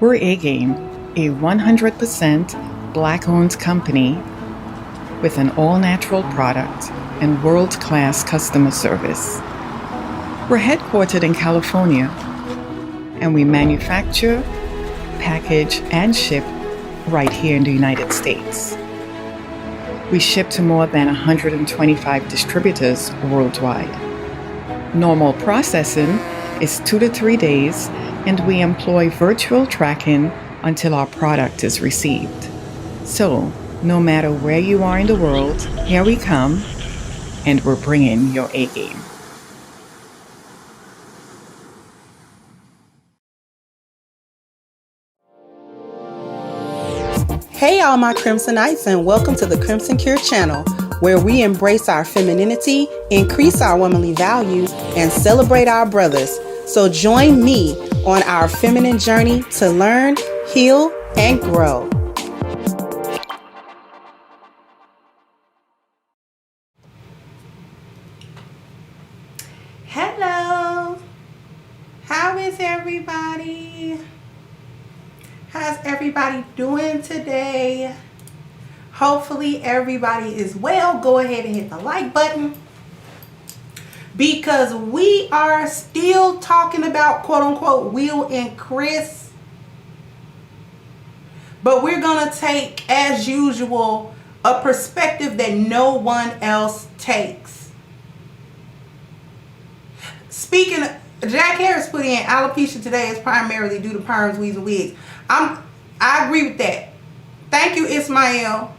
We're A-Game, a 100% Black-owned company with an all-natural product and world-class customer service. We're headquartered in California, and we manufacture, package, and ship right here in the United States. We ship to more than 125 distributors worldwide. Normal processing is 2 to 3 days, and we employ virtual tracking until our product is received. So, no matter where you are in the world, here we come, and we're bringing your A-game. Hey all my Crimsonites, and welcome to the Crimson Cure channel, where we embrace our femininity, increase our womanly value, and celebrate our brothers. So join me on our feminine journey to learn, heal, and grow. Hello, how is everybody? How's everybody doing today? Hopefully everybody is well. Go ahead and hit the like button, because we are still talking about quote unquote Will and Chris, but we're gonna take, as usual, a perspective that no one else takes. Speaking of, Jack Harris put in alopecia today is primarily due to perms, weaves, and wigs. I agree with that. Thank you, Ismail.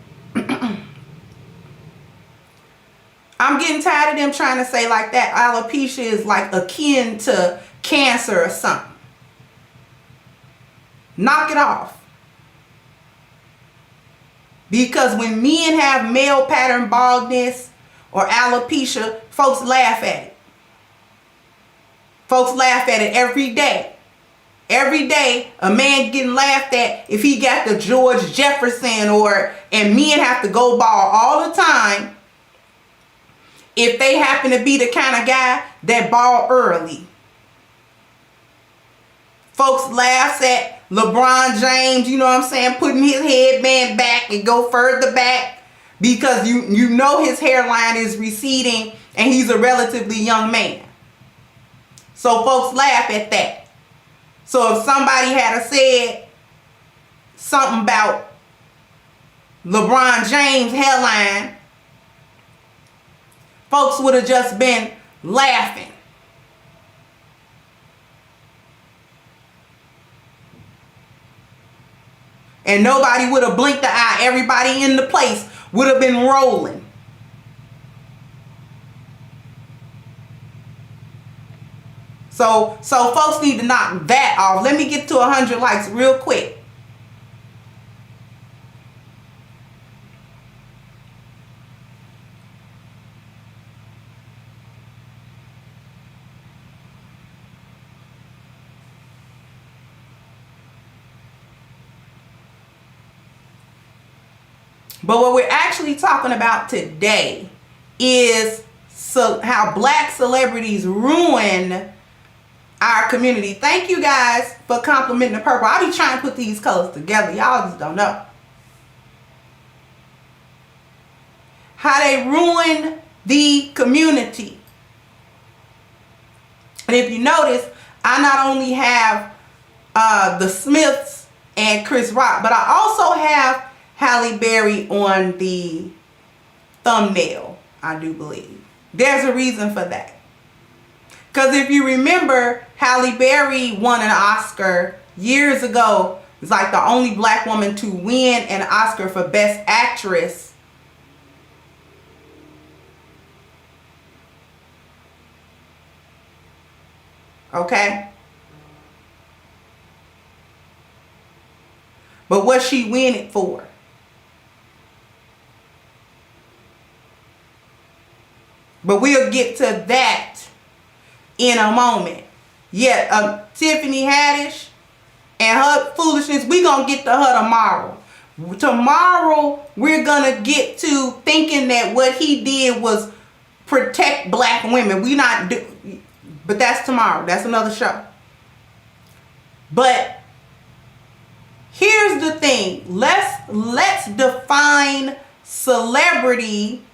I'm getting tired of them trying to say like that alopecia is like akin to cancer or something. Knock it off. Because when men have male pattern baldness or alopecia, folks laugh at it. Folks laugh at it every day. Every day a man getting laughed at if he got the George Jefferson, and men have to go bald all the time if they happen to be the kind of guy that bald early. Folks laughs at LeBron James, you know what I'm saying, putting his headband back and go further back because you know his hairline is receding and he's a relatively young man. So folks laugh at that. So if somebody had said something about LeBron James' hairline, folks would have just been laughing. And nobody would have blinked the eye. Everybody in the place would have been rolling. So folks need to knock that off. Let me get to 100 likes real quick. But what we're actually talking about today is how black celebrities ruin our community. Thank you guys for complimenting the purple. I be trying to put these colors together. Y'all just don't know how they ruin the community. And if you notice, I not only have the Smiths and Chris Rock, but I also have Halle Berry on the thumbnail, I do believe. There's a reason for that. Because if you remember, Halle Berry won an Oscar years ago. It's like the only black woman to win an Oscar for Best Actress. Okay? But what she win it for? But we'll get to that in a moment. Yeah, Tiffany Haddish and her foolishness, we're going to get to her tomorrow. Tomorrow, we're going to get to thinking that what he did was protect black women. But that's tomorrow. That's another show. But Here's the thing. Let's define celebrity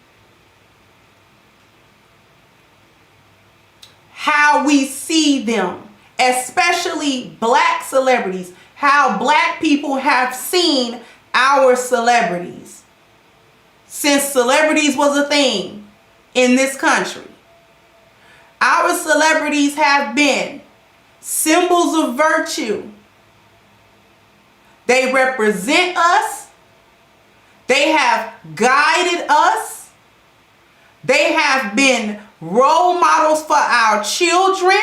how we see them, especially black celebrities, how black people have seen our celebrities since celebrities was a thing in this country. Our celebrities have been symbols of virtue. They represent us. They have guided us. They have been role models for our children.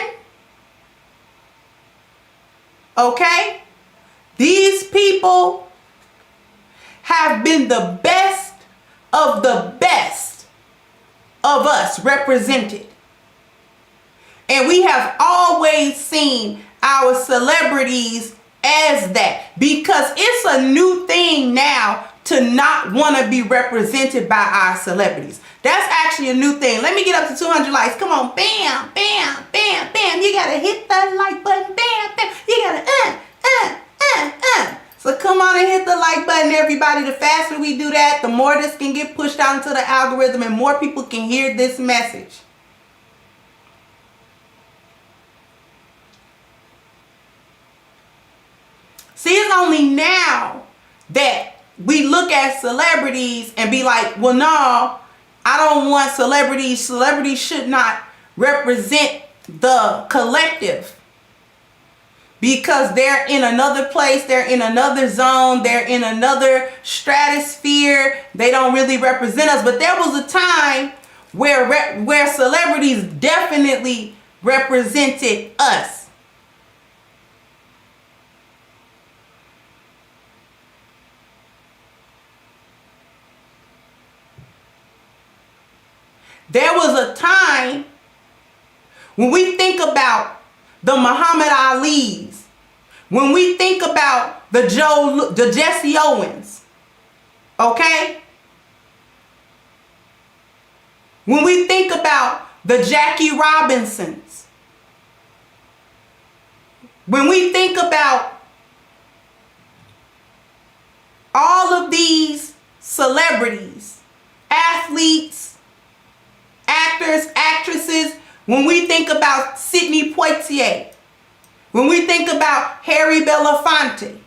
Okay? These people have been the best of us represented. And we have always seen our celebrities as that, because it's a new thing now to not want to be represented by our celebrities. That's actually a new thing. Let me get up to 200 likes. Come on. Bam, bam, bam, bam. You got to hit that like button. Bam, bam. You got to, So come on and hit the like button, everybody. The faster we do that, the more this can get pushed out into the algorithm and more people can hear this message. See, it's only now that we look at celebrities and be like, well, no, I don't want celebrities. Celebrities should not represent the collective because they're in another place. They're in another zone. They're in another stratosphere. They don't really represent us. But there was a time where celebrities definitely represented us. There was a time when we think about the Muhammad Ali's, when we think about the Jesse Owens, okay? When we think about the Jackie Robinsons, when we think about all of these celebrities, athletes, actors, actresses, when we think about Sidney Poitier, when we think about Harry Belafonte,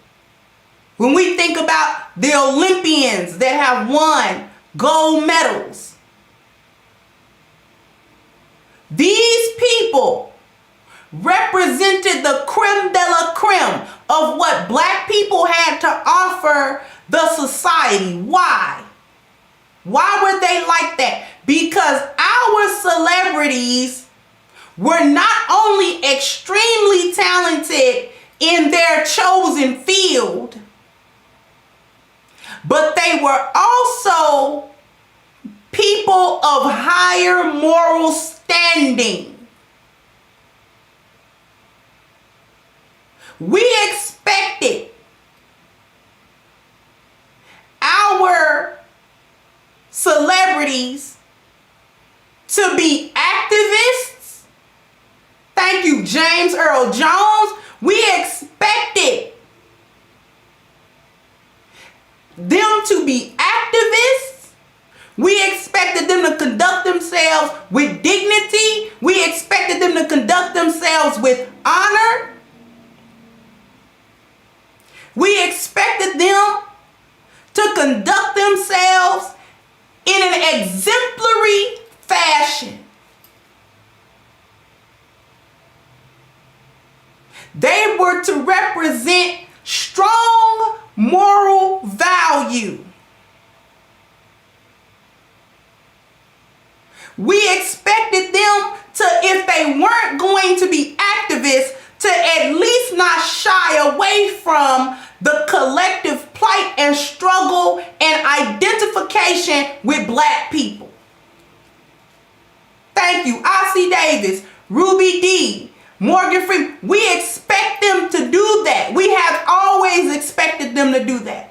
when we think about the Olympians that have won gold medals, these people represented the creme de la creme of what black people had to offer the society. Why? Why were they like that? Because our celebrities were not only extremely talented in their chosen field, but they were also people of higher moral standing. We expected our celebrities to be activists. Thank you, James Earl Jones. We expected them to be activists. We expected them to conduct themselves with dignity. We expected them to conduct themselves with honor. We expected them to conduct themselves in an exemplary fashion. They were to represent strong moral value. We expected them to, if they weren't going to be activists, to at least not shy away from the collective plight and struggle and identification with black people. Thank you. Ossie Davis, Ruby Dee, Morgan Freeman. We expect them to do that. We have always expected them to do that.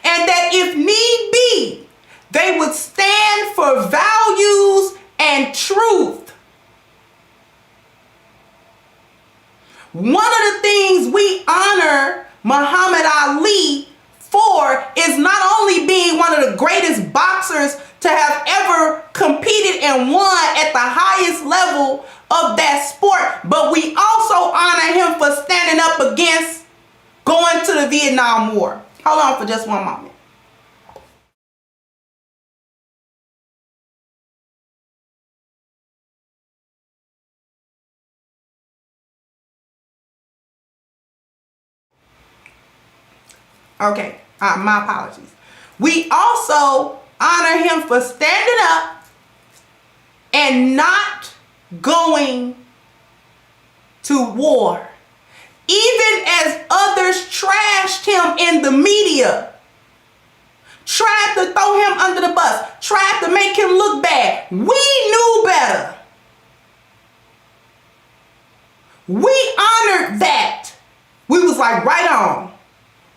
And that if need be, they would stand for values and truth. One of the things we honor Muhammad Ali for is not only being one of the greatest boxers to have ever competed and won at the highest level of that sport, but we also honor him for standing up against going to the Vietnam War. Hold on for just one moment. Okay, my apologies. We also honor him for standing up and not going to war. Even as others trashed him in the media, tried to throw him under the bus, tried to make him look bad, we knew better. We honored that. We was like, right on.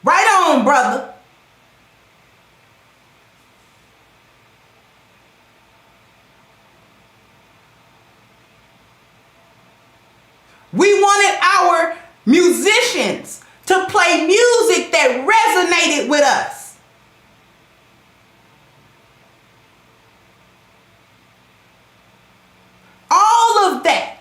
Right on, brother. We wanted our musicians to play music that resonated with us. All of that.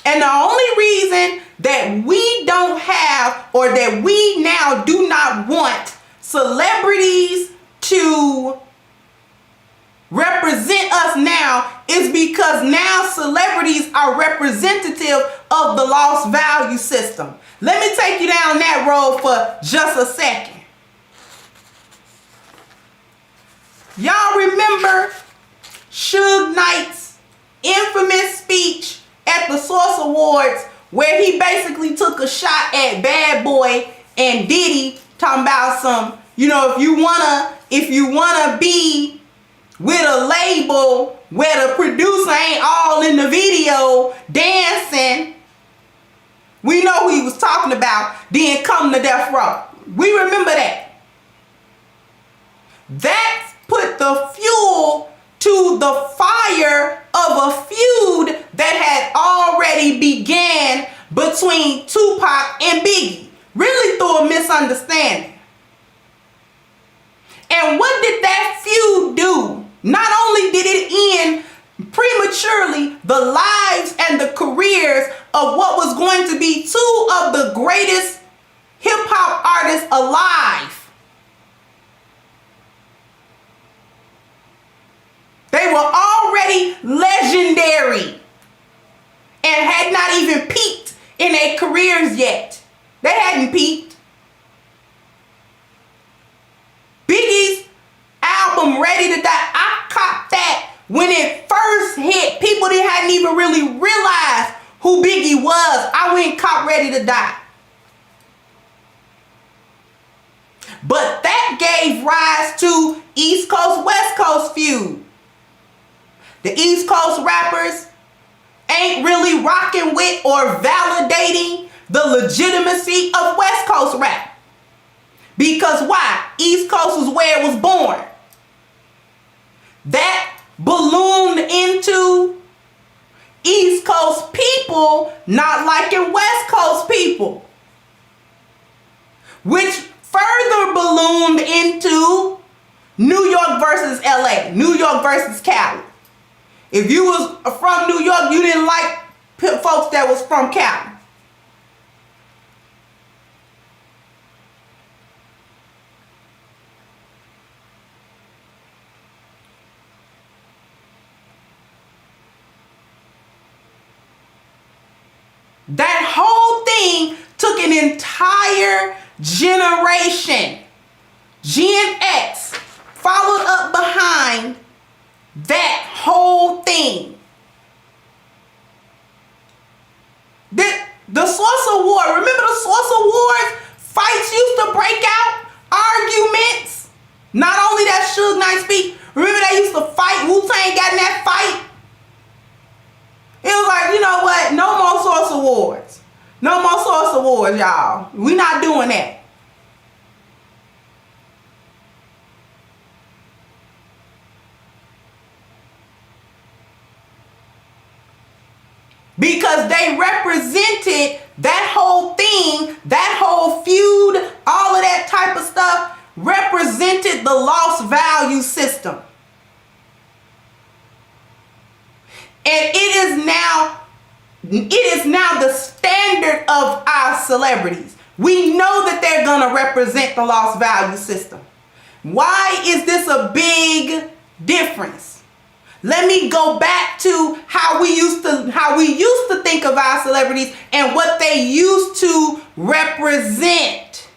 And the only reason that we don't have, or that we now do not want celebrities to represent us now, is because now celebrities are representative of the lost value system. Let me take you down that road for just a second. Y'all remember Suge Knight's infamous speech at the Source Awards, where he basically took a shot at Bad Boy and Diddy, talking about some, if you wanna be with a label where the producer ain't all in the video dancing, we know who he was talking about, then come to death row. We remember that. That put the fuel to the fire of a feud that had already began between Tupac and Biggie, really through a misunderstanding. And what did that feud do? Not only did it end prematurely the lives and the careers of what was going to be two of the greatest hip-hop artists alive. They were already legendary and had not even peaked in their careers yet. They hadn't peaked. Biggie's album, Ready to Die, I copped that when it first hit. People that hadn't even really realized who Biggie was. I went and copped Ready to Die. But that gave rise to East Coast, West Coast feud. The East Coast rappers ain't really rocking with or validating the legitimacy of West Coast rap. Because why? East Coast is where it was born. That ballooned into East Coast people not liking West Coast people, which further ballooned into New York versus LA, New York versus Cali. If you was from New York, you didn't like folks that was from Cali. That whole thing took an entire generation. Gen X followed up behind that whole thing. The Source Award, remember the Source Awards? Fights used to break out, arguments. Not only that Suge Knight speech, remember they used to fight, Wu-Tang got in that fight? It was like, you know what? No more Source Awards. No more Source Awards, y'all. We not doing that. because they represented that whole thing, that whole feud, all of that type of stuff represented the lost value system. And it is now the standard of our celebrities. We know that they're going to represent the lost value system. Why is this a big difference? Let me go back to how we used to think of our celebrities and what they used to represent.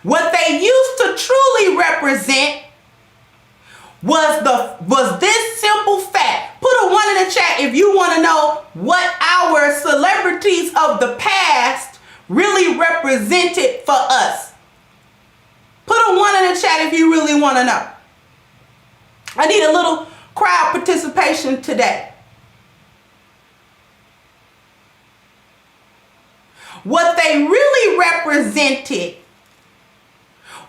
What they used to truly represent was this simple fact. Put a 1 in the chat if you want to know what our celebrities of the past really represented for us. Put a 1 in the chat if you really want to know. I need a little crowd participation today. What they really represented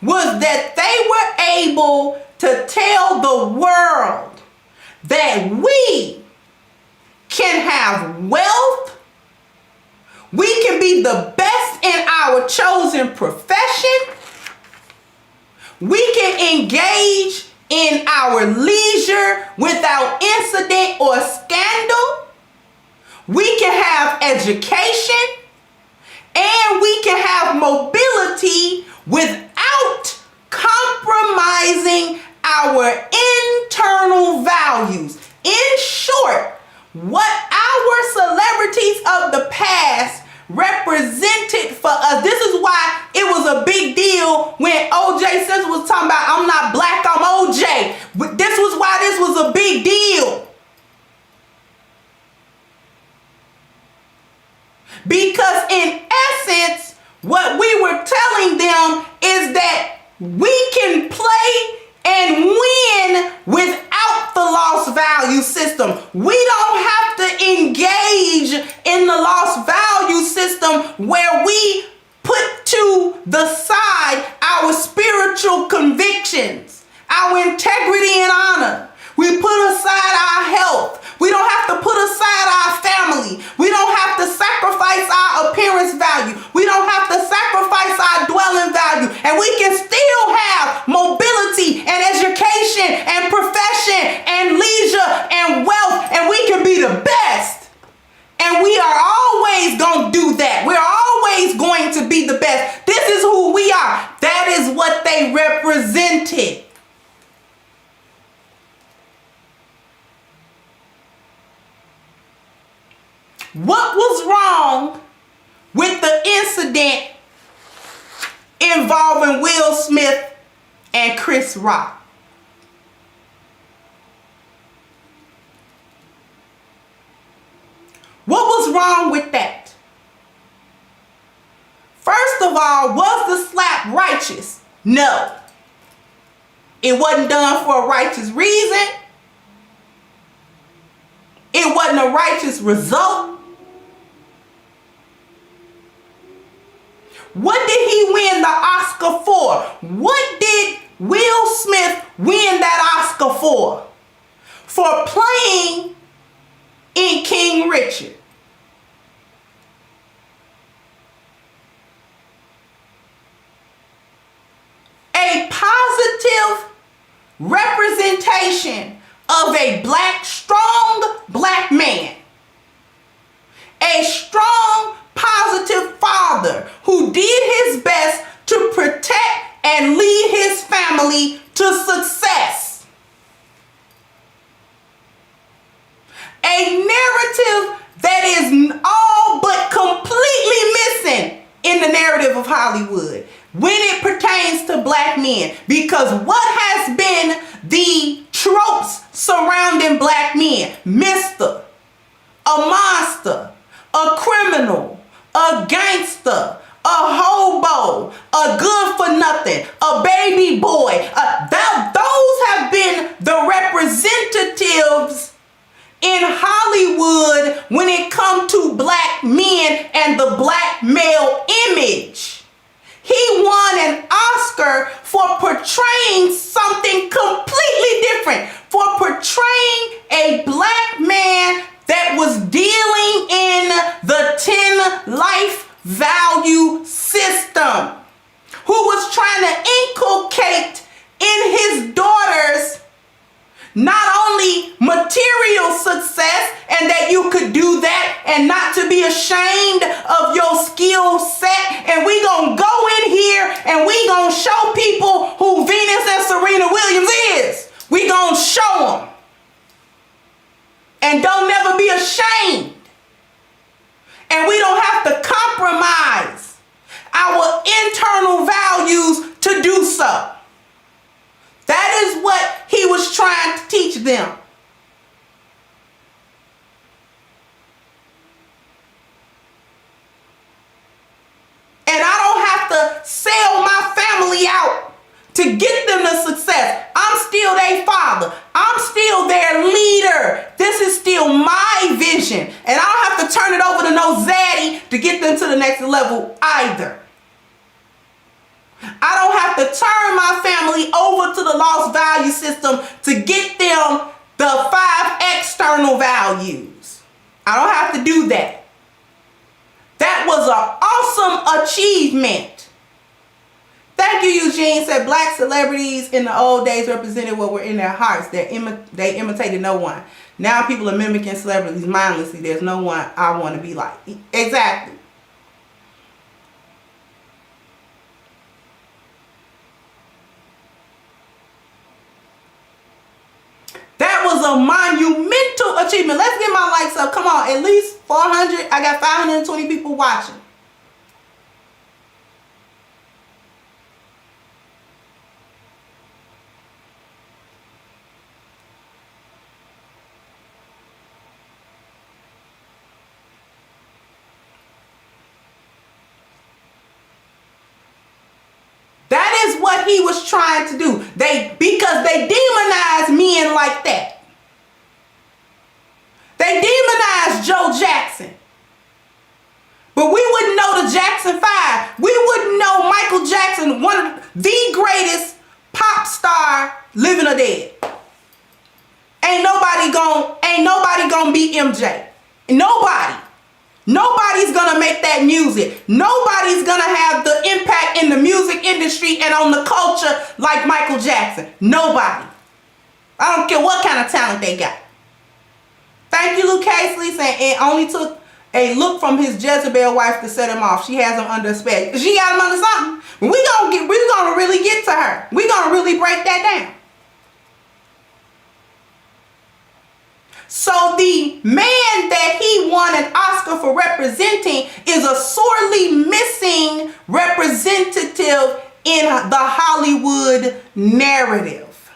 was that they were able to tell the world that we can have wealth, we can be the best in our chosen profession, we can engage in our leisure without incident or scandal, we can have education, and we can have mobility without compromising our internal values. In short, what our celebrities of the past represented for us. This is why it was a big deal when O.J. Simpson was talking about, I'm not black, I'm O.J. This was why this was a big deal. Because in essence, what we were telling them is that we can play and win without the lost value system. We don't have to engage in the lost value system where we put to the side our spiritual convictions, our integrity and honor. We put aside our health. We don't have to put aside our family. We don't have to sacrifice our appearance value. We don't have to sacrifice our dwelling value. And we can still have mobility and education and profession and leisure and wealth. And we can be the best. And we are always going to do that. We're always going to be the best. This is who we are. That is what they represented. What was wrong with the incident involving Will Smith and Chris Rock? What was wrong with that? First of all, was the slap righteous? No. It wasn't done for a righteous reason. It wasn't a righteous result. What did he win the Oscar for? What did Will Smith win that Oscar for? For playing in King Richard. A positive representation of a strong black man. A strong, positive father who did his best to protect and lead his family to success. A narrative that is all but completely missing in the narrative of Hollywood when it pertains to black men. Because what has been the tropes surrounding black men? Mr., a monster, a criminal, a gangster, a hobo, a good for nothing, a baby boy. Those have been the representatives in Hollywood when it comes to black men and the black male image. He won an Oscar for portraying something value system, who was trying to inculcate in his daughters not only material success, and that you could do that and not to be ashamed of your skill set. And we gonna go in here and we gonna show people who Venus and Serena Williams is. We gonna show them. And don't never be ashamed. And we don't have to compromise our internal values to do so. That is what he was trying to teach them. And I don't have to sell my family out to get them to success. I'm still their father. I'm still their leader. This is still my vision. And I don't have to turn it over to no zaddy to get them to the next level either. I don't have to turn my family over to the lost value system to get them the 5 external values. I don't have to do that. That was an awesome achievement. Thank you, Eugene. Said black celebrities in the old days represented what were in their hearts. They imitated no one. Now people are mimicking celebrities mindlessly. There's no one I want to be like. Exactly. That was a monumental achievement. Let's get my likes up. Come on, at least 400. I got 520 people watching. That is what he was trying to do. Because they demonized men like that. They demonized Joe Jackson. But we wouldn't know the Jackson 5. We wouldn't know Michael Jackson, one of the greatest pop star living or dead. Ain't nobody gonna beat MJ. Nobody. Nobody's gonna make that music. Nobody's gonna have the impact in the music industry and on the culture like Michael Jackson. Nobody. I don't care what kind of talent they got. Thank you, Luke Casely, saying it only took a look from his Jezebel wife to set him off. She has him under a spell. She got him under something. We're gonna really get to her. We're gonna really break that down. So the man that he won an Oscar for representing is a sorely missing representative in the Hollywood narrative.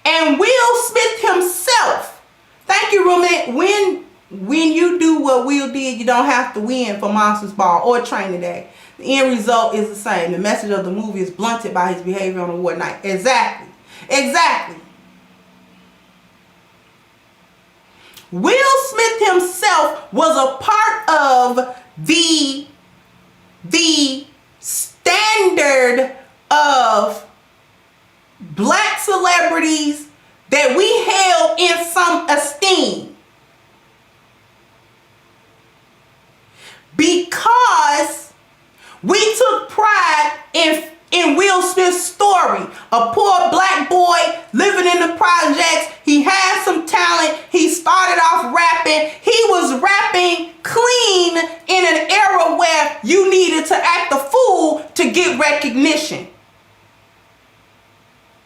And Will Smith himself, thank you, roommate, when you do what Will did, you don't have to win for Monsters Ball or Training Day. The end result is the same. The message of the movie is blunted by his behavior on award night. Exactly. Exactly. Will Smith himself was a part of the standard of black celebrities that we held in some esteem. Because we took pride in Will Smith's story. A poor black boy living in the projects. He had some talent. He started off rapping. He was rapping clean in an era where you needed to act a fool to get recognition.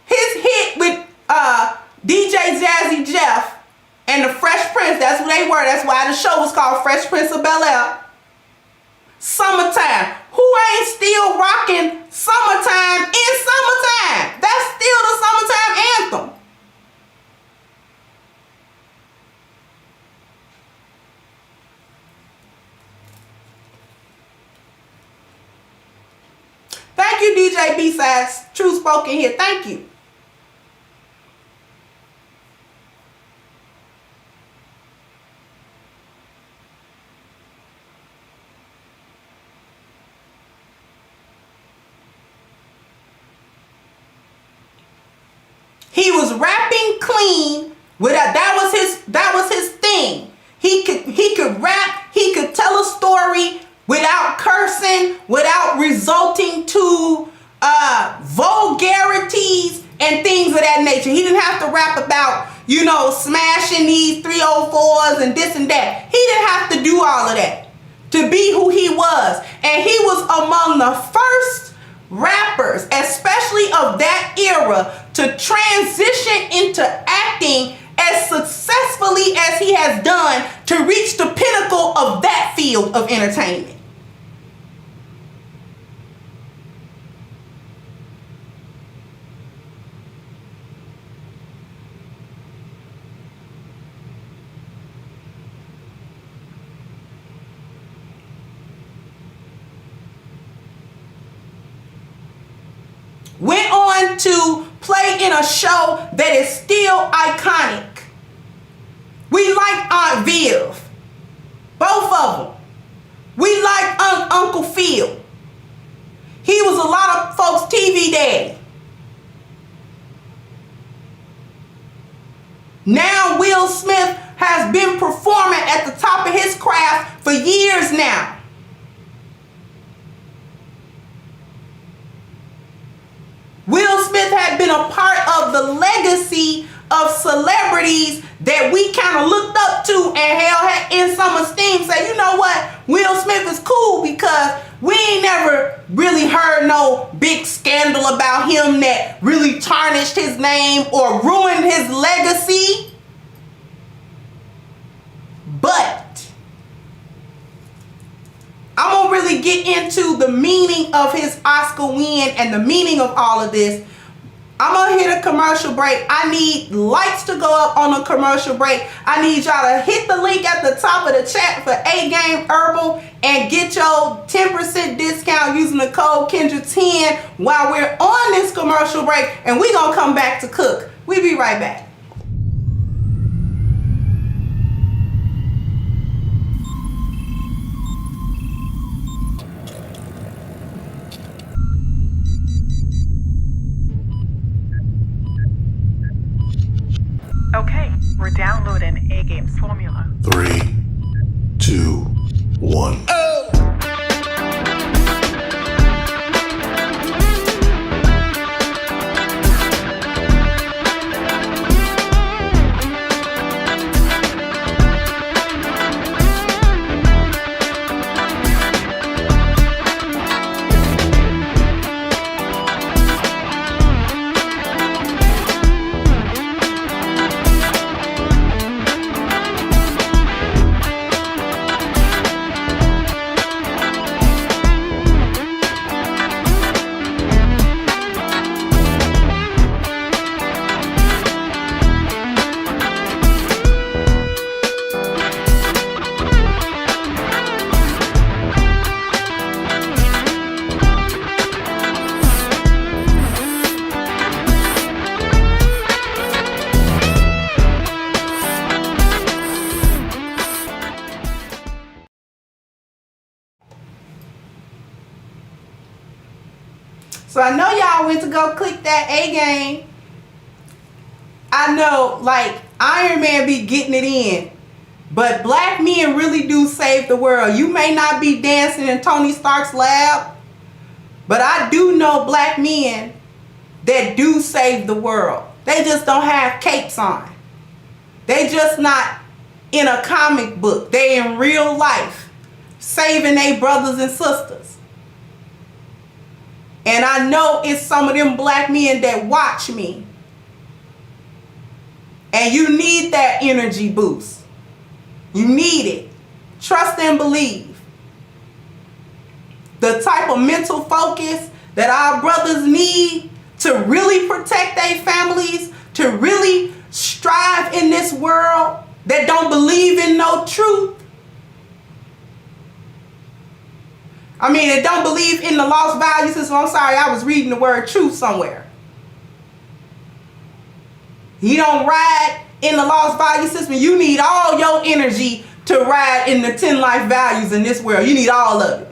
His hit with DJ Jazzy Jeff and the Fresh Prince, that's who they were. That's why the show was called Fresh Prince of Bel-Air. Summertime. Who ain't still rocking Summertime in summertime? That's still the summertime anthem. Thank you, DJ B-Sides. True spoken here. Thank you. He was rapping clean. That was his thing. He could rap. He could tell a story without cursing, without resulting to vulgarities and things of that nature. He didn't have to rap about, you know, smashing these 304s and this and that. He didn't have to do all of that to be who he was. And he was among the first rappers, especially of that era, to transition into acting as successfully as he has done to reach the pinnacle of that field of entertainment. Went on to play in a show that is still iconic. We like Aunt Viv. Both of them. We like Uncle Phil. He was a lot of folks' TV daddy. Now Will Smith has been performing at the top of his craft for years now. Will Smith had been a part of the legacy of celebrities that we kind of looked up to and held in some esteem. Say, you know what? Will Smith is cool because we ain't never really heard no big scandal about him that really tarnished his name or ruined his legacy. But I'm gonna really get into the meaning of his Oscar win and the meaning of all of this. I'm gonna hit a commercial break. I need lights to go up on a commercial break. I need y'all to hit the link at the top of the chat for A-Game Herbal and get your 10% discount using the code Kendra10 while we're on this commercial break, and we're gonna come back to cook. We'll be right back. Okay, we're downloading A-Game's formula. 3, 2, 1. So I know y'all went to go click that A-Game. I know, like, Iron Man be getting it in. But black men really do save the world. You may not be dancing in Tony Stark's lab, but I do know black men that do save the world. They just don't have capes on. They just not in a comic book. They in real life, saving their brothers and sisters. And I know it's some of them black men that watch me. And you need that energy boost. You need it. Trust and believe. The type of mental focus that our brothers need to really protect their families, to really strive in this world that don't believe in no truth. I mean, they don't believe in the lost value system. I'm sorry, I was reading the word truth somewhere. You don't ride in the lost value system. You need all your energy to ride in the 10 life values in this world. You need all of it.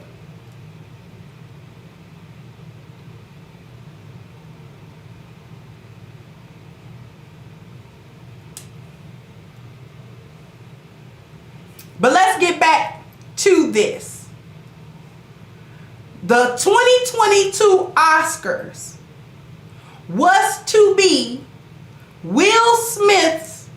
But let's get back to this. the 2022 Oscars was to be Will Smith's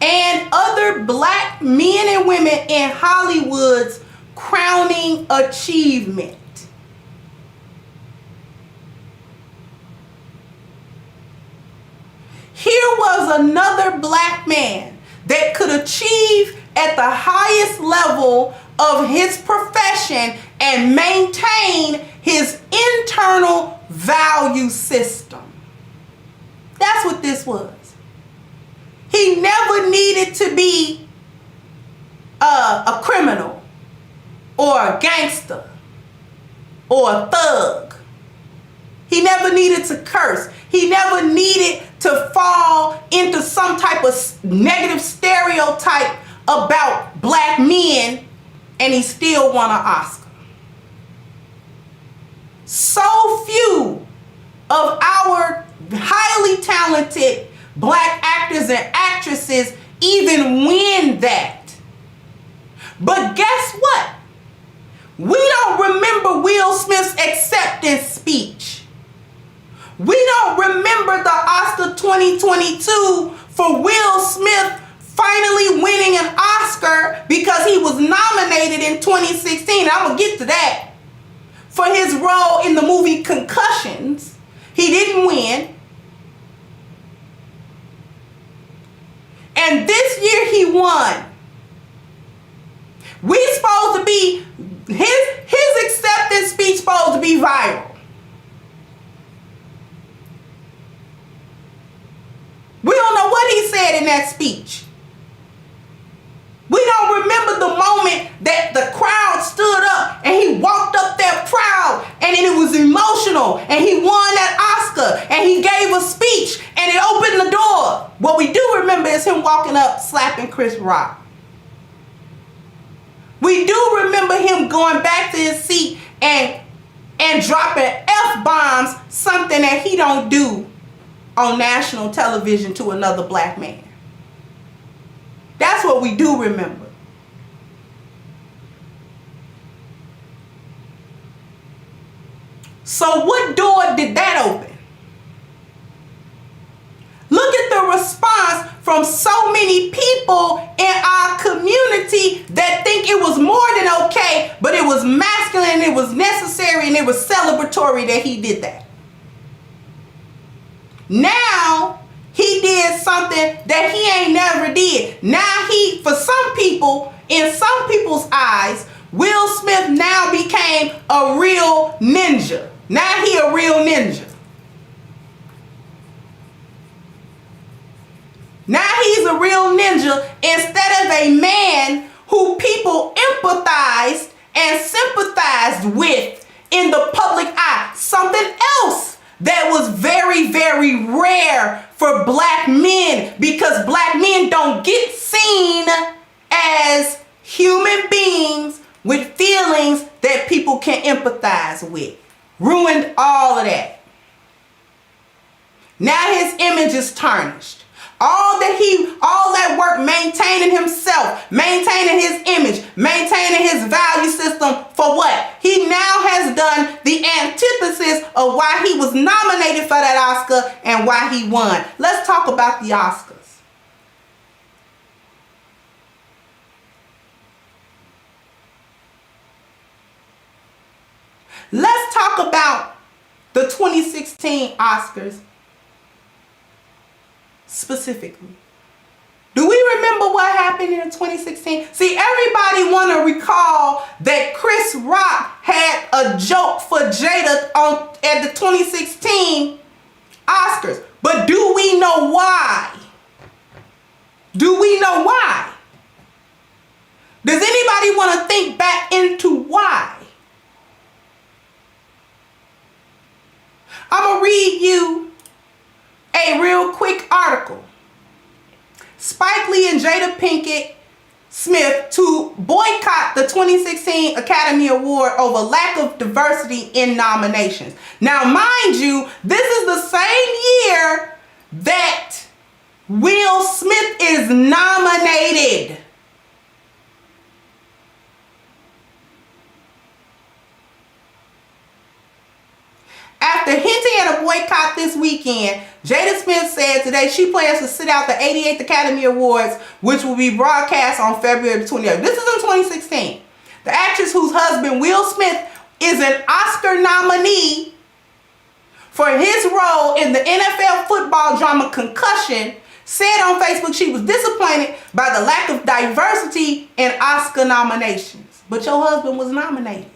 and other black men and women in Hollywood's crowning achievement. Here was another black man that could achieve at the highest level of his profession and maintain his internal value system. That's what this was. He never needed to be a criminal or a gangster or a thug. He never needed to curse. He never needed to fall into some type of negative stereotype about black men, and he still won an Oscar. So few of our highly talented black actors and actresses even win that. But guess what? We don't remember Will Smith's acceptance speech. We don't remember the Oscar 2022 for Will Smith finally winning an Oscar because he was nominated in 2016. I'm going to get to that. For his role in the movie Concussions. He didn't win. And this year he won. We're supposed to be, his acceptance speech supposed to be viral. We don't know what he said in that speech. We don't remember the moment that the crowd stood up and he walked up there proud and it was emotional and he won that Oscar and he gave a speech and it opened the door. What we do remember is him walking up slapping Chris Rock. We do remember him going back to his seat and dropping F-bombs, something that he don't do on national television to another black man. That's what we do remember. So what door did that open? Look at the response from so many people in our community that think it was more than okay, but it was masculine, it was necessary, and it was celebratory that he did that. Now, he did something that he ain't never did. Now for some people, in some people's eyes, Will Smith now became a real ninja. Now he a real ninja. Now he's a real ninja instead of a man who people empathized and sympathized with in the public eye. Something else that was very, very rare for black men, because black men don't get seen as human beings with feelings that people can empathize with. Ruined all of that. Now his image is tarnished. All that work maintaining himself, maintaining his image, maintaining his value system for what? He now has done the antithesis of why he was nominated for that Oscar and why he won. Let's talk about the Oscars. Let's talk about the 2016 Oscars specifically. Do we remember what happened in 2016? See, everybody want to recall that Chris Rock had a joke for Jada at the 2016 Oscars. But do we know why? Do we know why? Does anybody want to think back into why? I'm going to read you a real quick article. Spike Lee and Jada Pinkett Smith to boycott the 2016 Academy Award over lack of diversity in nominations. Now, mind you, this is the same year that Will Smith is nominated. After hinting at a boycott this weekend, Jada Smith said today she plans to sit out the 88th Academy Awards, which will be broadcast on February 28th. This is in 2016. The actress whose husband, Will Smith, is an Oscar nominee for his role in the NFL football drama Concussion, said on Facebook she was disappointed by the lack of diversity in Oscar nominations. But your husband was nominated.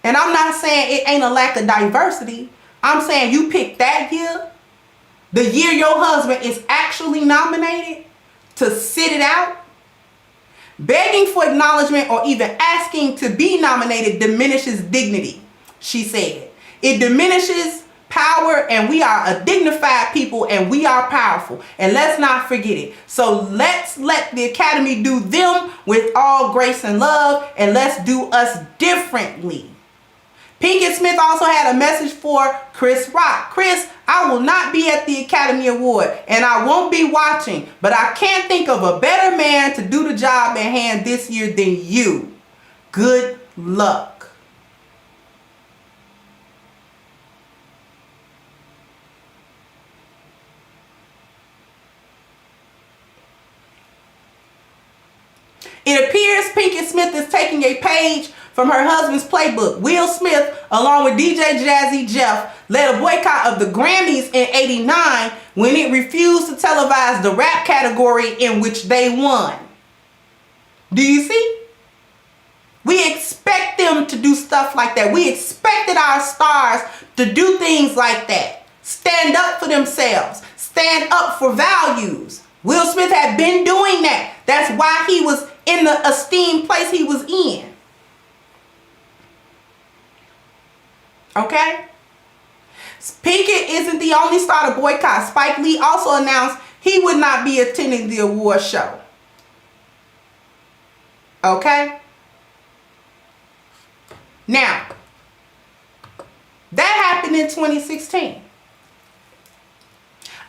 And I'm not saying it ain't a lack of diversity. I'm saying you picked that year, the year your husband is actually nominated, to sit it out. Begging for acknowledgement or even asking to be nominated diminishes dignity, she said. It diminishes power, and we are a dignified people and we are powerful. And let's not forget it. So let's let the Academy do them with all grace and love, and let's do us differently. Pinkett Smith also had a message for Chris Rock. Chris, I will not be at the Academy Award and I won't be watching, but I can't think of a better man to do the job at hand this year than you. Good luck. It appears Pinkett Smith is taking a page from her husband's playbook. Will Smith, along with DJ Jazzy Jeff, led a boycott of the Grammys in '89 when it refused to televise the rap category in which they won. Do you see? We expect them to do stuff like that. We expected our stars to do things like that. Stand up for themselves. Stand up for values. Will Smith had been doing that. That's why he was in the esteemed place he was in. Okay? Pinkett isn't the only star to boycott. Spike Lee also announced he would not be attending the award show. Okay? Now, that happened in 2016.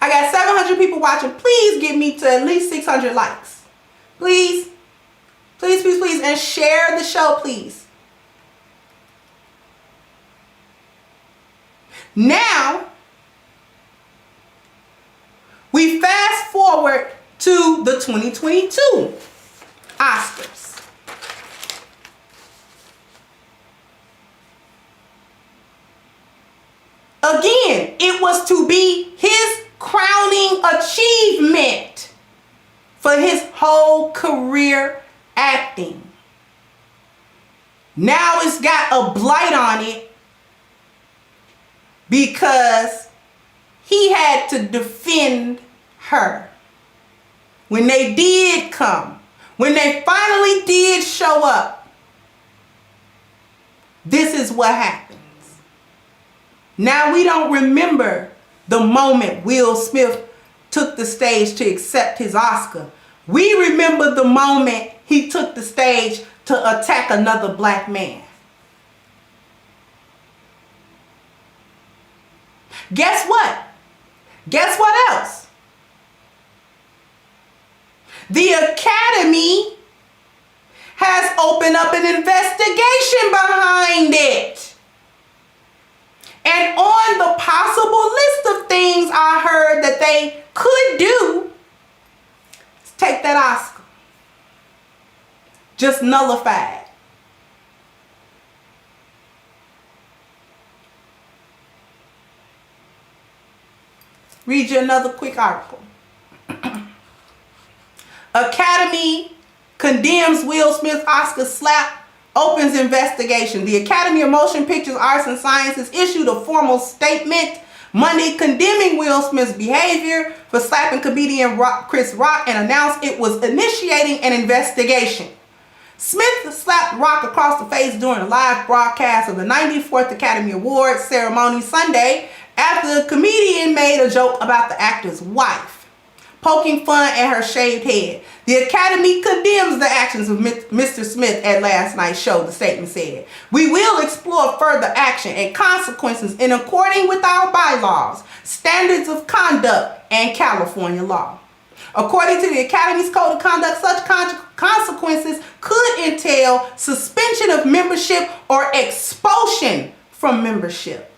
I got 700 people watching. Please get me to at least 600 likes. Please. Please, please, please. And share the show, please. Now, we fast forward to the 2022 Oscars. Again, it was to be his crowning achievement for his whole career acting. Now it's got a blight on it because he had to defend her. When they did come, when they finally did show up, this is what happens. Now we don't remember the moment Will Smith took the stage to accept his Oscar. We remember the moment he took the stage to attack another black man. Guess what? Guess what else? The Academy has opened up an investigation behind it. And on the possible list of things I heard that they could do, take that Oscar. Just nullify it. Read you another quick article. Academy condemns Will Smith Oscar slap, opens investigation. The Academy of Motion Pictures, Arts and Sciences issued a formal statement Monday condemning Will Smith's behavior for slapping comedian Chris Rock and announced it was initiating an investigation. Smith slapped Rock across the face during a live broadcast of the 94th Academy Awards ceremony Sunday after the comedian made a joke about the actor's wife, poking fun at her shaved head. The Academy condemns the actions of Mr. Smith at last night's show, the statement said. We will explore further action and consequences in accordance with our bylaws, standards of conduct, and California law. According to the Academy's Code of Conduct, such consequences could entail suspension of membership or expulsion from membership.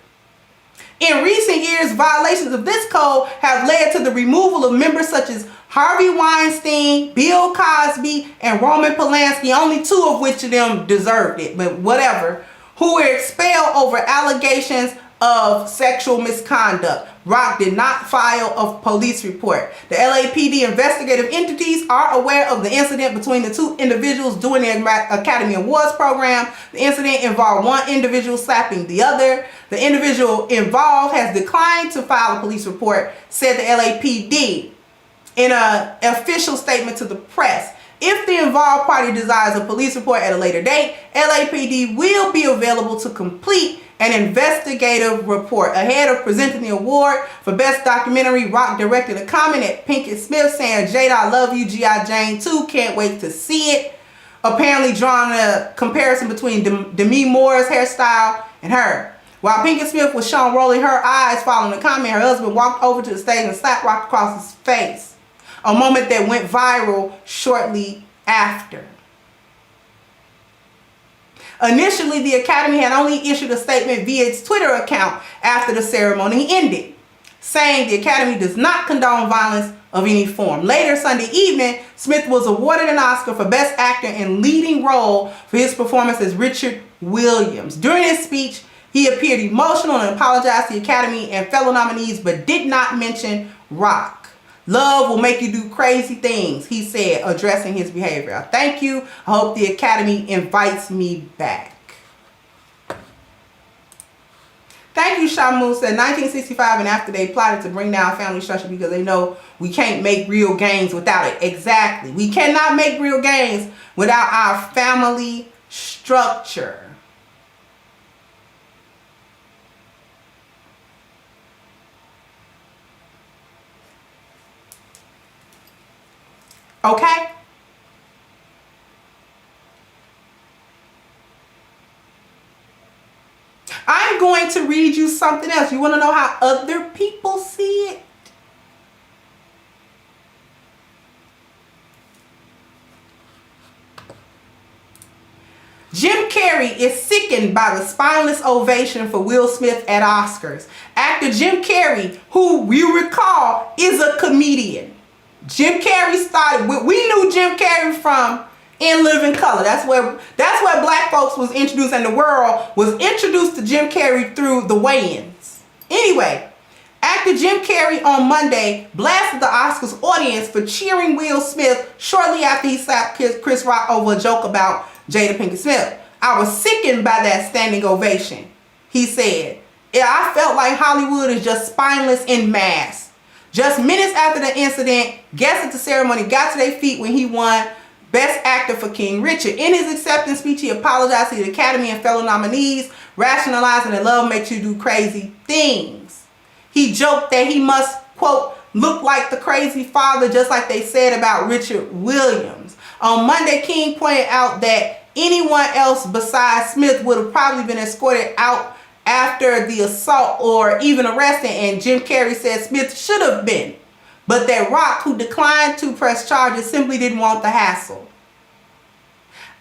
In recent years, violations of this code have led to the removal of members such as Harvey Weinstein, Bill Cosby, and Roman Polanski, only two of which of them deserved it, but whatever, who were expelled over allegations of sexual misconduct. Rock did not file a police report. The LAPD investigative entities are aware of the incident between the two individuals during the Academy Awards program. The incident involved one individual slapping the other. The individual involved has declined to file a police report, said the LAPD in an official statement to the press. If the involved party desires a police report at a later date, LAPD will be available to complete an investigative report. Ahead of presenting the award for Best Documentary, Rock directed a comment at Pinkett Smith saying, "Jada, I love you, G.I. Jane 2, can't wait to see it." Apparently drawing a comparison between Demi Moore's hairstyle and her. While Pinkett Smith was shown rolling her eyes following the comment, her husband walked over to the stage and slapped Rock across his face. A moment that went viral shortly after. Initially, the Academy had only issued a statement via its Twitter account after the ceremony ended, saying the Academy does not condone violence of any form. Later Sunday evening, Smith was awarded an Oscar for Best Actor in Leading Role for his performance as Richard Williams. During his speech, he appeared emotional and apologized to the Academy and fellow nominees, but did not mention Rock. "Love will make you do crazy things," he said, addressing his behavior. "Thank you. I hope the Academy invites me back." Thank you, Shamu said 1965 and after they plotted to bring down family structure because they know we can't make real gains without it. Exactly. We cannot make real gains without our family structure. Okay? I'm going to read you something else. You want to know how other people see it? Jim Carrey is sickened by the spineless ovation for Will Smith at Oscars. Actor Jim Carrey, who you recall is a comedian. Jim Carrey started, we knew Jim Carrey from In Living Color. That's where black folks was introduced, and the world was introduced to Jim Carrey through the Wayans. Anyway, actor Jim Carrey on Monday blasted the Oscars audience for cheering Will Smith shortly after he slapped Chris Rock over a joke about Jada Pinkett Smith. "I was sickened by that standing ovation," he said. "I felt like Hollywood is just spineless en masse." Just minutes after the incident, guests at the ceremony got to their feet when he won Best Actor for King Richard. In his acceptance speech, he apologized to the Academy and fellow nominees, rationalizing that love makes you do crazy things. He joked that he must, quote, look like the crazy father, just like they said about Richard Williams. On Monday, King pointed out that anyone else besides Smith would have probably been escorted out after the assault or even arrested, and Jim Carrey said Smith should have been, but that Rock, who declined to press charges, simply didn't want the hassle.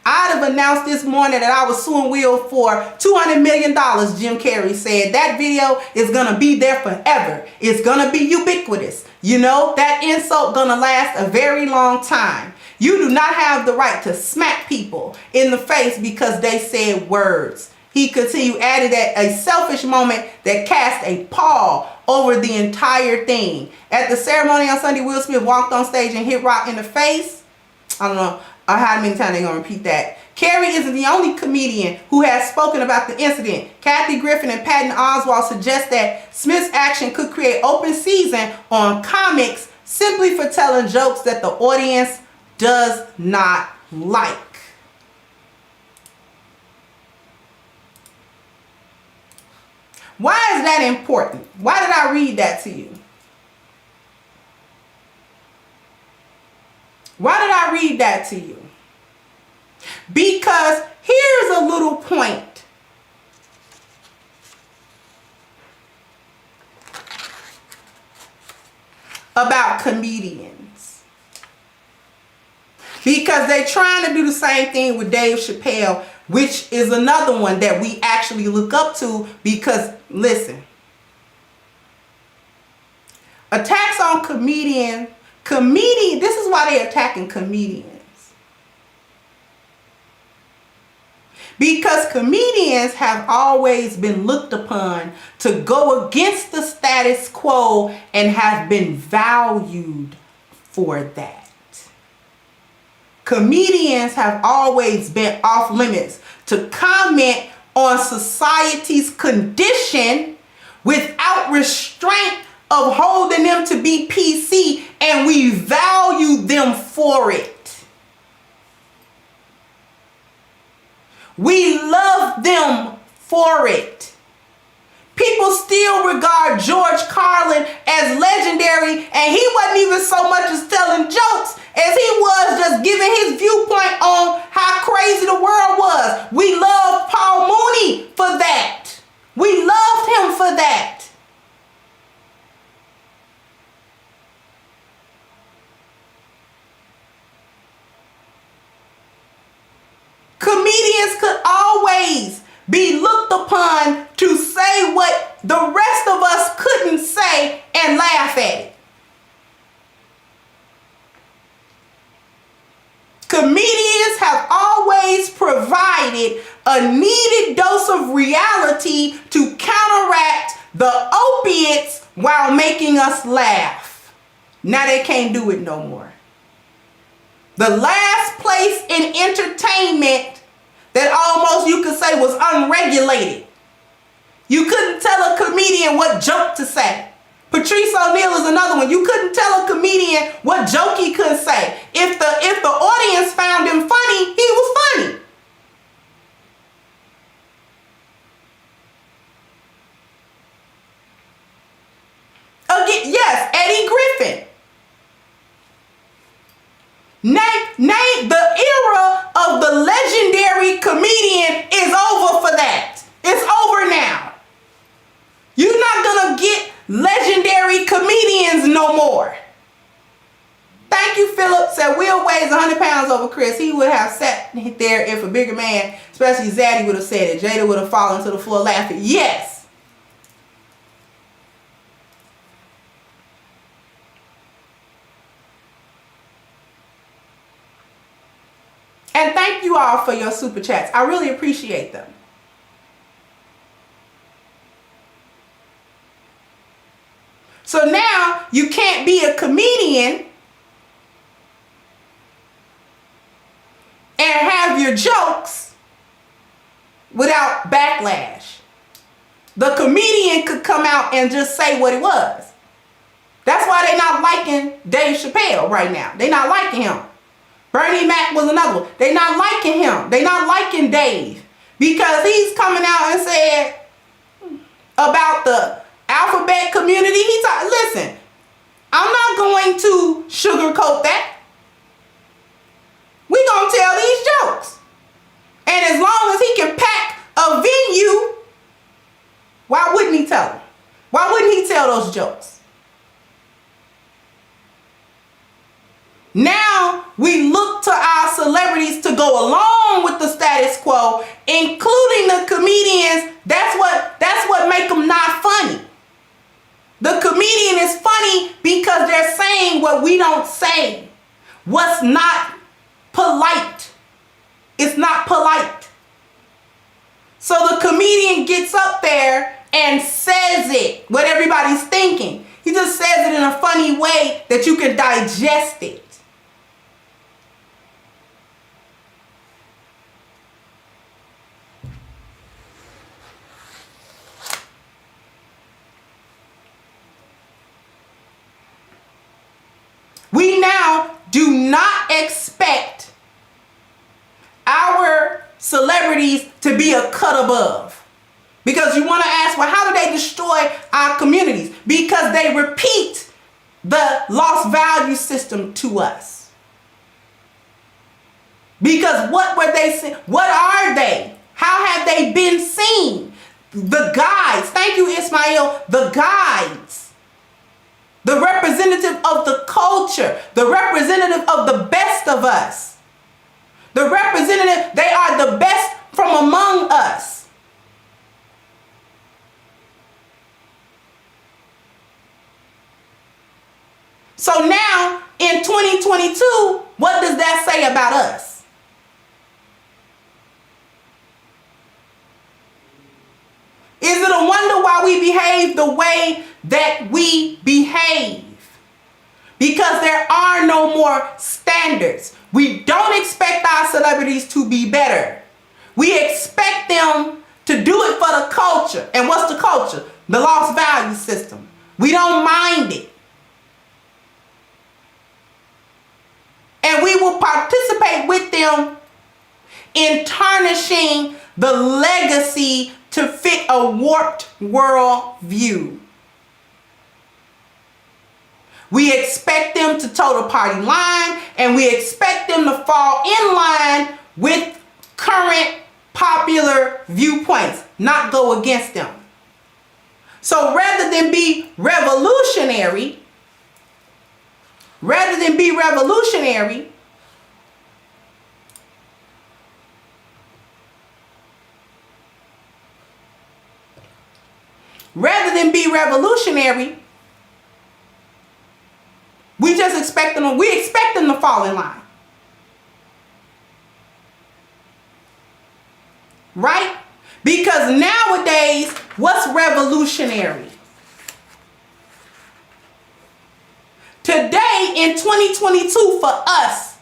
"I'd have announced this morning that I was suing Will for $200 million, Jim Carrey said. "That video is gonna be there forever. It's gonna be ubiquitous. You know, that insult gonna last a very long time. You do not have the right to smack people in the face because they said words." He continued, added that a selfish moment that cast a pall over the entire thing. At the ceremony on Sunday, Will Smith walked on stage and hit Rock in the face. I don't know how many times they're going to repeat that. Carrey isn't the only comedian who has spoken about the incident. Kathy Griffin and Patton Oswalt suggest that Smith's action could create open season on comics simply for telling jokes that the audience does not like. Why is that important? Why did I read that to you? Why did I read that to you? Because here's a little point. About comedians. Because they're trying to do the same thing with Dave Chappelle. which is another one that we actually look up to because, listen, attacks on comedian, this is why they're attacking comedians. Because comedians have always been looked upon to go against the status quo and have been valued for that. Comedians have always been off limits to comment on society's condition without restraint of holding them to be PC, and we value them for it. We love them for it. People still regard George Carlin as legendary, and he wasn't even so much as telling jokes as he was just giving his viewpoint on how crazy the world was. We love Paul Mooney for that. We loved him for that. Comedians could always be looked upon to say what the rest of us couldn't say and laugh at it. Comedians have always provided a needed dose of reality to counteract the opiates while making us laugh. Now they can't do it no more. The last place in entertainment that almost you could say was unregulated. You couldn't tell a comedian what joke to say. Patrice O'Neal is another one. You couldn't tell a comedian what joke he could say. If the audience found him funny, he was funny. Again, yes, Eddie Griffin. Name the era of the legendary comedian is over for that. It's over now. You're not gonna get legendary comedians no more. Thank you, Philip. Said Will weighs 100 pounds over Chris. He would have sat there if a bigger man, especially Zaddy, would have said it. Jada would have fallen to the floor laughing. Yes. And thank you all for your super chats. I really appreciate them. So now you can't be a comedian and have your jokes without backlash. The comedian could come out and just say what it was. That's why they're not liking Dave Chappelle right now. They're not liking him. Bernie Mac was another one. They're not liking him. They're not liking Dave because he's coming out and said about the alphabet community. Listen, I'm not going to sugarcoat that. We're going to tell these jokes. And as long as he can pack a venue, why wouldn't he tell them? Why wouldn't he tell those jokes? Now we look to our celebrities to go along with the status quo, including the comedians. That's what make them not funny. The comedian is funny because they're saying what we don't say. What's not polite. It's not polite. So the comedian gets up there and says it, what everybody's thinking. He just says it in a funny way that you can digest it. We now do not expect our celebrities to be a cut above. Because you want to ask, well, how do they destroy our communities? Because they repeat the lost value system to us. Because what were they saying? What are they? How have they been seen? The guides. Thank you, Ismail. The guides. The representative of the culture, the representative of the best of us. The representative, they are the best from among us. So now in 2022, what does that say about us? Is it a wonder why we behave the way that we behave? Because there are no more standards. We don't expect our celebrities to be better. We expect them to do it for the culture. And what's the culture? The lost value system. We don't mind it. And we will participate with them in tarnishing the legacy to fit a warped world view. We expect them to toe the party line, and we expect them to fall in line with current popular viewpoints, not go against them. So rather than be revolutionary, rather than be revolutionary, we just expect them, we expect them to fall in line. Right? Because nowadays, what's revolutionary? Today in 2022 for us,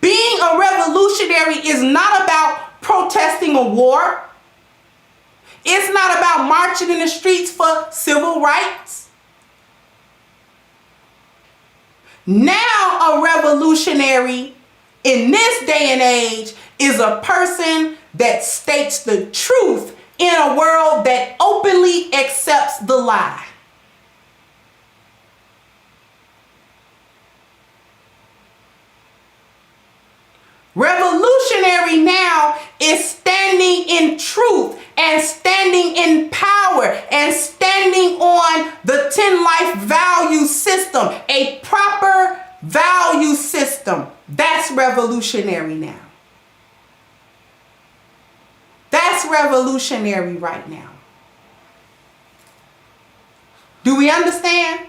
being a revolutionary is not about protesting a war. It's not about marching in the streets for civil rights. Now a revolutionary in this day and age is a person that states the truth in a world that openly accepts the lie. Revolutionary now is standing in truth and standing in power and standing on the 10 life value system, a proper value system. That's revolutionary now. That's revolutionary right now. Do we understand?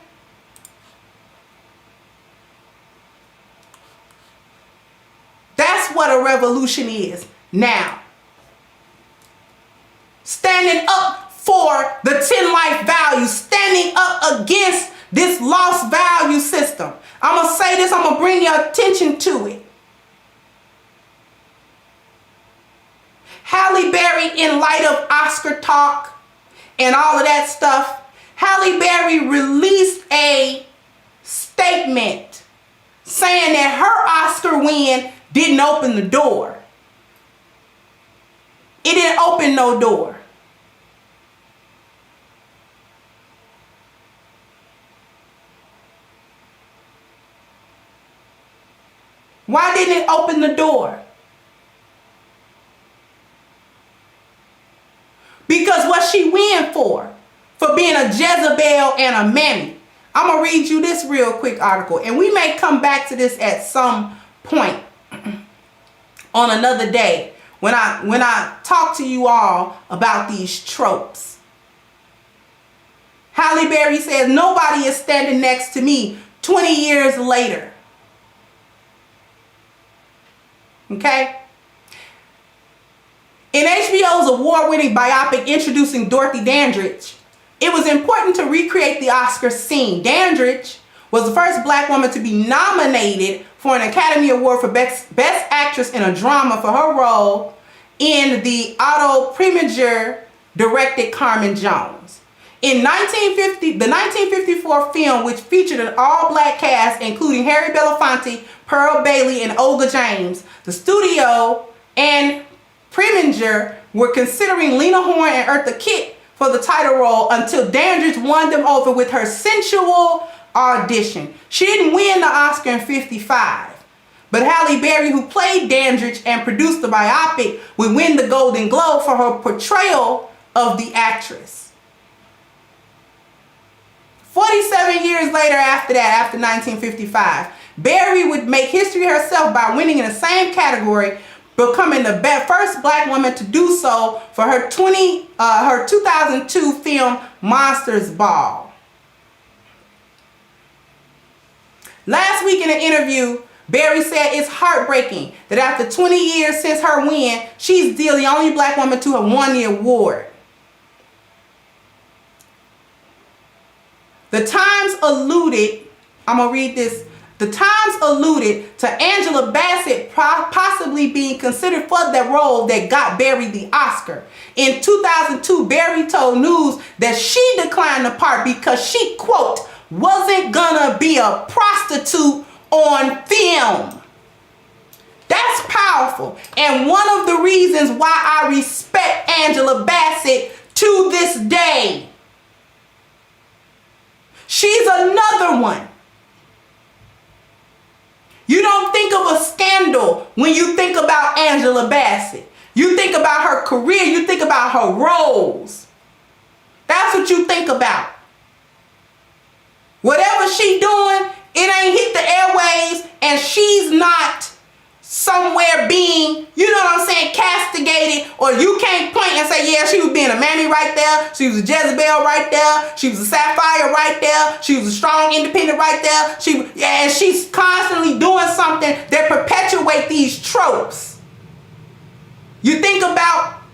That's what a revolution is now. Standing up for the 10 life values, standing up against this lost value system. I'm going to say this, I'm going to bring your attention to it. Halle Berry, in light of Oscar talk and all of that stuff, Halle Berry released a statement saying that her Oscar win didn't open the door. It didn't open no door. Why didn't it open the door? Because what she win for being a Jezebel and a mammy. I'm going to read you this real quick article, and we may come back to this at some point on another day when I talk to you all about these tropes. Halle Berry says, nobody is standing next to me 20 years later. Okay? In HBO's award-winning biopic introducing Dorothy Dandridge, it was important to recreate the Oscar scene. Dandridge was the first black woman to be nominated for an Academy Award for Best Actress in a Drama for her role in the Otto Preminger directed Carmen Jones. In 1950, the 1954 film, which featured an all-black cast including Harry Belafonte, Pearl Bailey, and Olga James, the studio and Preminger were considering Lena Horne and Eartha Kitt for the title role until Dandridge won them over with her sensual audition. She didn't win the Oscar in 55, but Halle Berry, who played Dandridge and produced the biopic, would win the Golden Globe for her portrayal of the actress. 47 years later after that, after 1955, Berry would make history herself by winning in the same category, becoming the first black woman to do so for her 2002 film Monsters Ball. Last week in an interview, Berry said it's heartbreaking that after 20 years since her win, she's still the only black woman to have won the award. The Times alluded, I'm going to read this. The Times alluded to Angela Bassett possibly being considered for the role that got Berry the Oscar. In 2002, Berry told News that she declined the part because she, quote, wasn't gonna be a prostitute on film. That's powerful. And one of the reasons why I respect Angela Bassett to this day. She's another one. You don't think of a scandal when you think about Angela Bassett. You think about her career. You think about her roles. That's what you think about. Whatever she doing, it ain't hit the airwaves, and she's not somewhere being, you know what I'm saying, castigated, or you can't point and say, yeah, she was being a mammy right there, she was a Jezebel right there, she was a Sapphire right there, she was a strong independent right there, and she's constantly doing something that perpetuate these tropes. You think about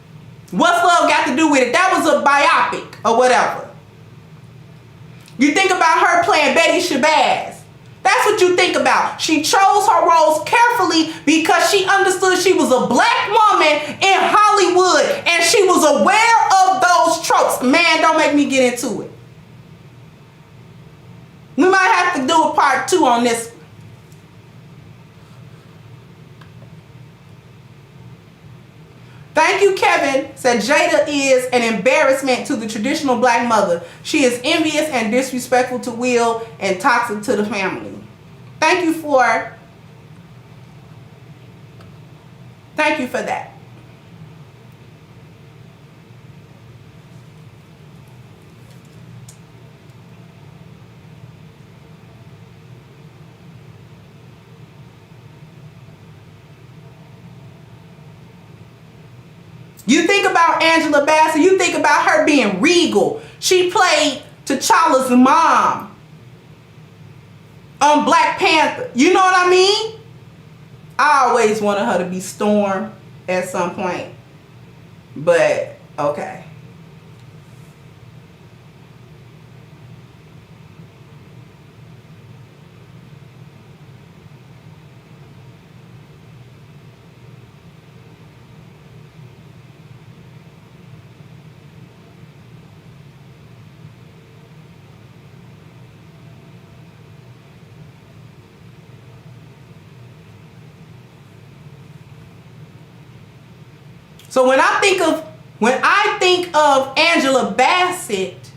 What's Love Got to Do with It? That was a biopic or whatever. You think about her playing Betty Shabazz. That's what you think about. She chose her roles carefully because she understood she was a black woman in Hollywood and she was aware of those tropes. Man, don't make me get into it. We might have to do a part 2 on this. Thank you, Kevin. Said Jada is an embarrassment to the traditional black mother. She is envious and disrespectful to Will and toxic to the family. Thank you for that. You think about Angela Bassett, you think about her being regal. She played T'Challa's mom on Black Panther. You know what I mean? I always wanted her to be Storm at some point. But, okay. So when I think of Angela Bassett,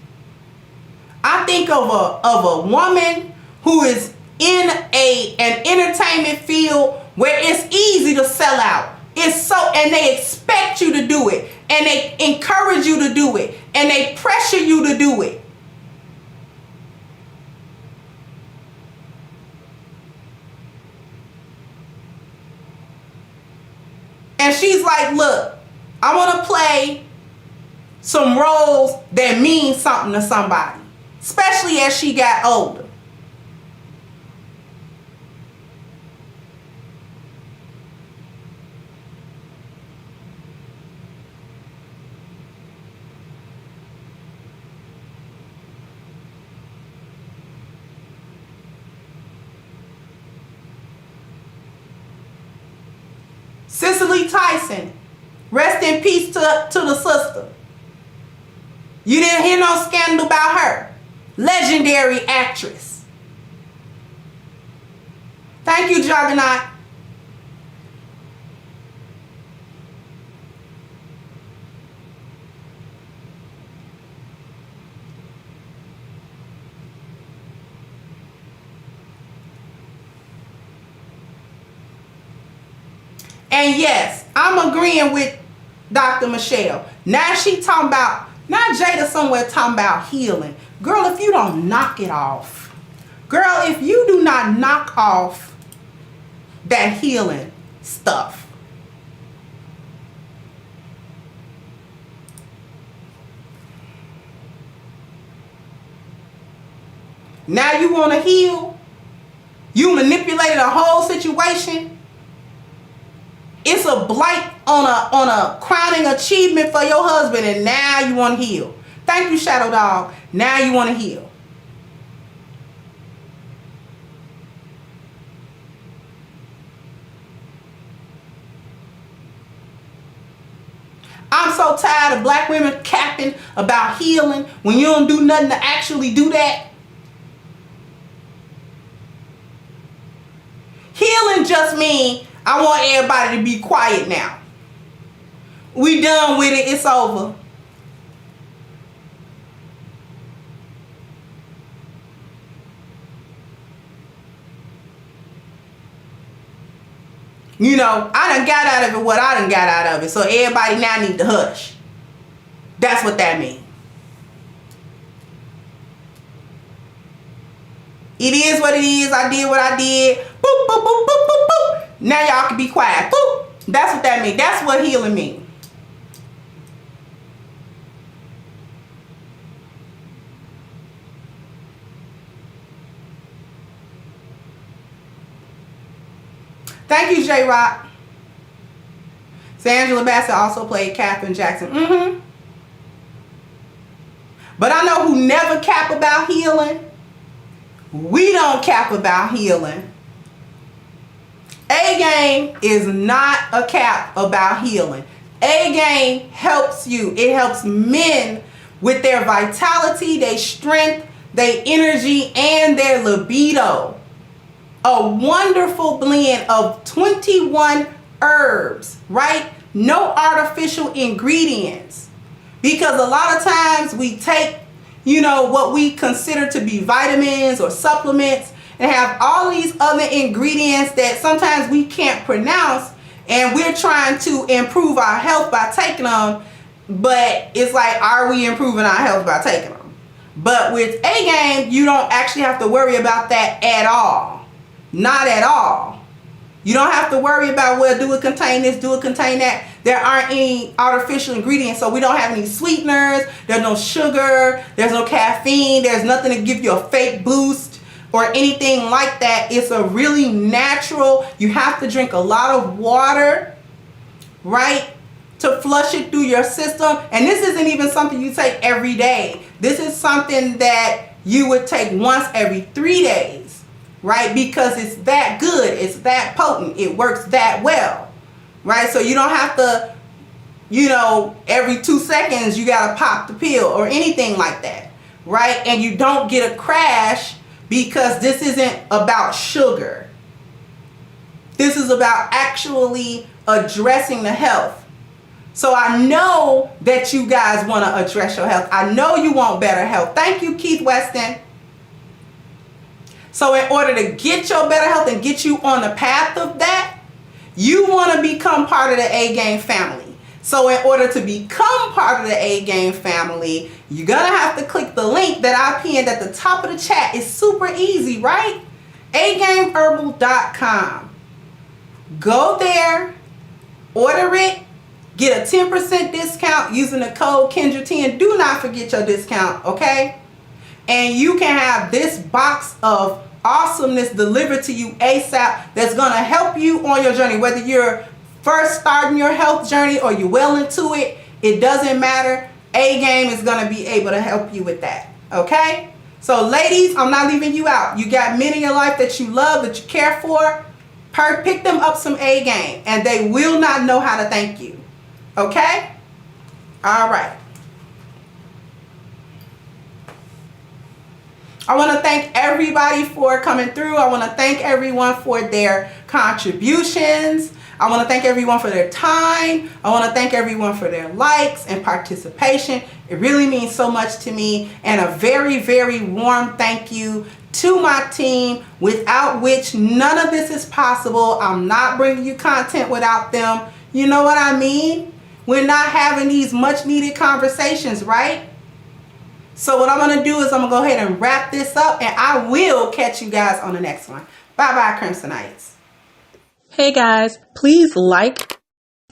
I think of a woman who is in an entertainment field where it's easy to sell out. And they expect you to do it, and they encourage you to do it, and they pressure you to do it. And she's like, look, I want to play some roles that mean something to somebody, especially as she got older. Cicely Tyson, rest in peace to the sister. You didn't hear no scandal about her. Legendary actress. Thank you, Juggernaut. And yes, I'm agreeing with Dr. Michelle. Now Jada somewhere talking about healing. Girl, if you don't knock it off. Girl, if you do not knock off that healing stuff, Now you want to heal? You manipulated a whole situation. It's a blight on a crowning achievement for your husband, and now you want to heal. Thank you, Shadow Dog. Now you want to heal. I'm so tired of black women capping about healing when you don't do nothing to actually do that. Healing just means I want everybody to be quiet now. We done with it. It's over. You know, I done got out of it what I done got out of it. So everybody now need to hush. That's what that means. It is what it is. I did what I did. Boop, boop, boop, boop, boop, boop. Now y'all can be quiet. Boop. That's what that means. That's what healing means. Thank you, J-Rock. Angela Bassett also played Katherine Jackson. But I know who never cap about healing. We don't cap about healing. A-game is not a cap about healing. A-game helps you. It helps men with their vitality, their strength, their energy, and their libido. A wonderful blend of 21 herbs, right? No artificial ingredients. Because a lot of times we take, you know, what we consider to be vitamins or supplements and have all these other ingredients that sometimes we can't pronounce, and we're trying to improve our health by taking them. But it's like, are we improving our health by taking them? But with A-game, you don't actually have to worry about that at all. Not at all. You don't have to worry about, well, do it contain this, do it contain that. There aren't any artificial ingredients, so we don't have any sweeteners. There's no sugar. There's no caffeine. There's nothing to give you a fake boost or anything like that. It's a really natural. You have to drink a lot of water, right, to flush it through your system. And this isn't even something you take every day. This is something that you would take once every 3 days. Right? Because it's that good. It's that potent. It works that well. Right? So you don't have to, you know, every 2 seconds you got to pop the pill or anything like that. Right? And you don't get a crash because this isn't about sugar. This is about actually addressing the health. So I know that you guys want to address your health. I know you want better health. Thank you, Keith Weston. So in order to get your better health and get you on the path of that, you want to become part of the A-game family. So in order to become part of the A-game family, you're going to have to click the link that I pinned at the top of the chat. It's super easy, right? agameherbal.com. Go there, order it, get a 10% discount using the code Kendra10. Do not forget your discount, okay? And you can have this box of awesomeness delivered to you ASAP that's going to help you on your journey. Whether you're first starting your health journey or you're well into it, it doesn't matter. A-game is going to be able to help you with that. Okay? So ladies, I'm not leaving you out. You got men in your life that you love, that you care for. Pick them up some A-game and they will not know how to thank you. Okay? All right. I want to thank everybody for coming through. I want to thank everyone for their contributions. I want to thank everyone for their time. I want to thank everyone for their likes and participation. It really means so much to me. And a very, very warm thank you to my team, without which none of this is possible. I'm not bringing you content without them. You know what I mean? We're not having these much needed conversations, right? So what I'm going to do is I'm going to go ahead and wrap this up, and I will catch you guys on the next one. Bye-bye, Crimsonites. Hey guys, please like,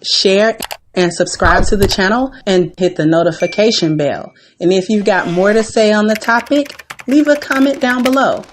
share, and subscribe to the channel and hit the notification bell. And if you've got more to say on the topic, leave a comment down below.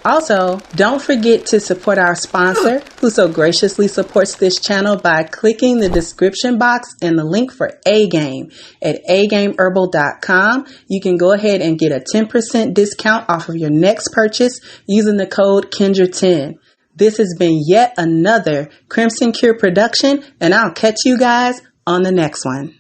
Also, don't forget to support our sponsor, who so graciously supports this channel by clicking the description box and the link for A-Game at agameherbal.com. You can go ahead and get a 10% discount off of your next purchase using the code Kendra10. This has been yet another Crimson Cure production, and I'll catch you guys on the next one.